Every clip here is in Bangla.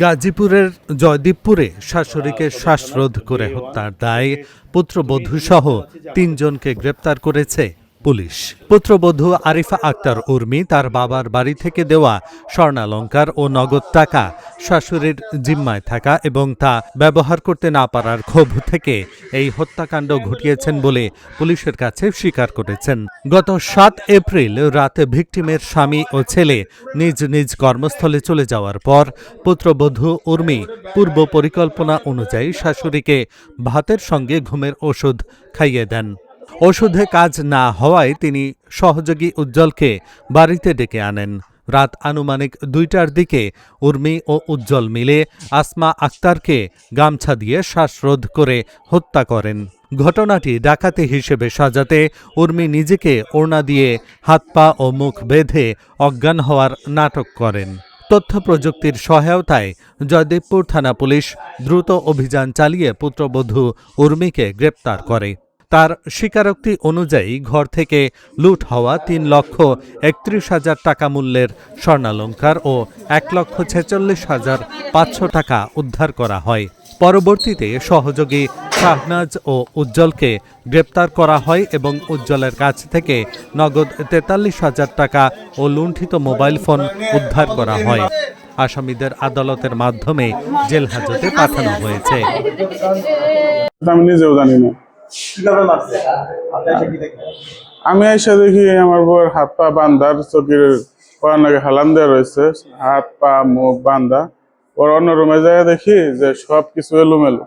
গাজীপুরের জয়দীপপুরে শাশুড়িকে শ্বাসরোধ করে হত্যার দায়ে পুত্রবধূসহ ৩ জনকে গ্রেপ্তার করেছে পুলিশ। পুত্রবধূ আরিফা আক্তার উর্মি তার বাবার বাড়ি থেকে দেওয়া স্বর্ণালংকার ও নগদ টাকা শাশুড়ির জিম্মায় থাকা এবং তা ব্যবহার করতে না পারার ক্ষোভ থেকে এই হত্যাকাণ্ড ঘটিয়েছেন বলে পুলিশের কাছে স্বীকার করেছেন। গত ৭ এপ্রিল রাতে ভিকটিমের স্বামী ও ছেলে নিজ নিজ কর্মস্থলে চলে যাওয়ার পর পুত্রবধূ উর্মি পূর্ব পরিকল্পনা অনুযায়ী শাশুড়িকে ভাতের সঙ্গে ঘুমের ওষুধ খাইয়ে দেন। ওষুধে কাজ না হওয়ায় তিনি সহযোগী উজ্জ্বলকে বাড়িতে ডেকে আনেন। রাত আনুমানিক ২টার দিকে উর্মি ও উজ্জ্বল মিলে আসমা আক্তারকে গামছা দিয়ে শ্বাসরোধ করে হত্যা করেন। ঘটনাটি ডাকাতি হিসেবে সাজাতে উর্মি নিজেকে ওড়না দিয়ে হাত পা ও মুখ বেঁধে অজ্ঞান হওয়ার নাটক করেন। তথ্য প্রযুক্তির সহায়তায় জয়দেবপুর থানা পুলিশ দ্রুত অভিযান চালিয়ে পুত্রবধূ উর্মিকে গ্রেপ্তার করে। তার স্বীকারোক্তি অনুযায়ী ঘর থেকে লুট হওয়া ৩,৩১,০০০ টাকা মূল্যের স্বর্ণালংকার ও ১,৪৬,৫০০ টাকা উদ্ধার করা হয়। পরবর্তীতে সহযোগী শাহনাজ ও উজ্জ্বলকে গ্রেপ্তার করা হয় এবং উজ্জ্বলের কাছ থেকে নগদ ৪৩,০০০ টাকা ও লুণ্ঠিত মোবাইল ফোন উদ্ধার করা হয়। আসামিদের আদালতের মাধ্যমে জেল হাজতে পাঠানো হয়েছে। আমি নিজেও জানি না। আমি এসে দেখি আমার বউয়ের হাত পা বান্ধার, চোখের নাকি হালান দেওয়া রয়েছে, হাত পা মুখ বান্ধা। ওর অন্য রুমে যায় দেখি যে সবকিছু এলোমেলো।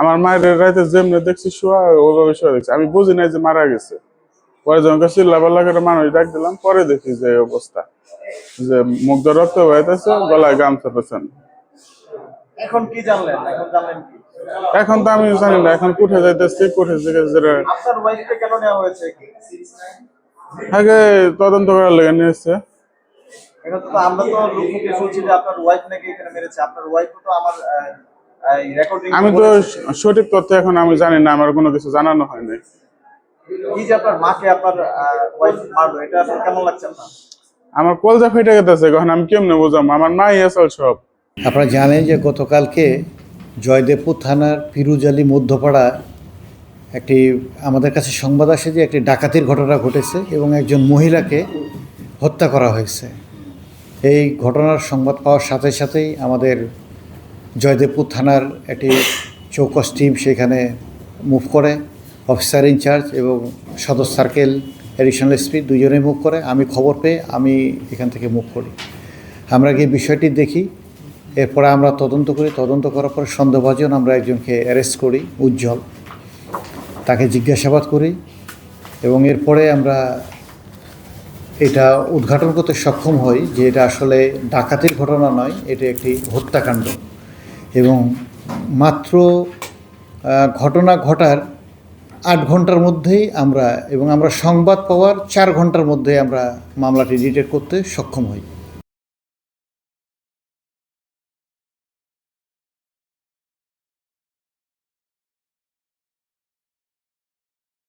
আমার মায়ের রাইতে যেমনি দেখছি শোয়া ওইভাবে শোয়া দেখছি, আমি বুঝি নাই যে মারা গেছে। পরে যখন চিল্লাপাল্লা করে মানুষ ডাক দিলাম, পরে দেখি যে অবস্থা, যে মুখ দিয়ে রক্ত বেরোতেছে, গলায় গামছা পেছানো। এখন কি জানলেন? এখন তো আমি জানি না, এখন কোর্টে যাইতেছি, কোর্টে আপনার ওয়াইফকে কেন নেওয়া হয়েছে? আগে তদন্ত করার লেগে নিয়েছে। এটা তো আমরা তো লোককে শুনছি যে আপনার ওয়াইফ নাকি এখানে মেরেছে। আপনার ওয়াইফ তো আমার রেকর্ডিং, আমি তো সঠিক তথ্য এখন আমি জানি না, আমার কোনো কিছু জানানো হয়নি। এই যে আপনার মাকে আপনার ওয়াইফ মারলো, এটা আপনার কেমন লাগছে? আমার কলজা ফেটে গেছে, এখন আমি কেমনে বুঝাম, আমার মাই আসল সব। আপনারা জানেন যে গতকালকে জয়দেবপুর থানার ফিরোজ আলী মধ্যপাড়া একটি আমাদের কাছে সংবাদ আসে যে একটি ডাকাতির ঘটনা ঘটেছে এবং একজন মহিলাকে হত্যা করা হয়েছে। এই ঘটনার সংবাদ পাওয়ার সাথে সাথেই আমাদের জয়দেবপুর থানার একটি চৌকস টিম সেখানে মুভ করে, অফিসার ইনচার্জ এবং সদর সার্কেল অ্যাডিশনাল এসপি দুজনেই মুভ করে। আমি খবর পেয়ে আমি এখান থেকে মুভ করি। আমরা গিয়ে বিষয়টি দেখি, এরপরে আমরা তদন্ত করি। তদন্ত করার পর সন্দেহভাজন আমরা একজনকে অ্যারেস্ট করি, উজ্জ্বল, তাকে জিজ্ঞাসাবাদ করি এবং এরপরে আমরা এটা উদ্ঘাটন করতে সক্ষম হই যে এটা আসলে ডাকাতির ঘটনা নয়, এটা একটি হত্যাকাণ্ড। এবং মাত্র ঘটনা ঘটার ৮ ঘন্টার মধ্যেই আমরা সংবাদ পাওয়ার ৪ ঘন্টার মধ্যে আমরা মামলাটি ডিটেক্ট করতে সক্ষম হই।